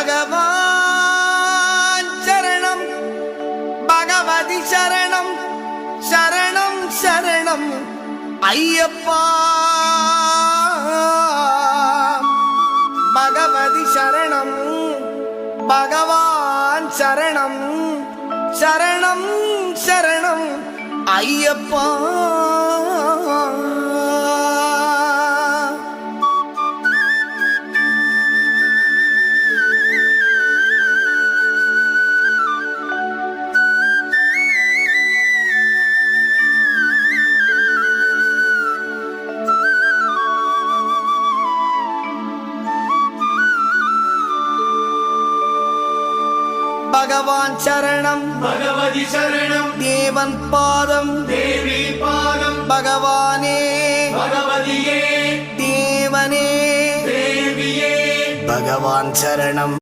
பகவான் சரணம் பகவதி சரணம் சரணம் சரணம் ஐயப்பா பகவதி சரணம் பகவான் சரணம் சரணம் சரணம் ஐயப்பா பகவான் சரணம் பகவதி சரணம் தேவன் பாதம் தேவி பாதம் பகவானே பகவதியே தேவனே தேவியே பகவான் சரணம்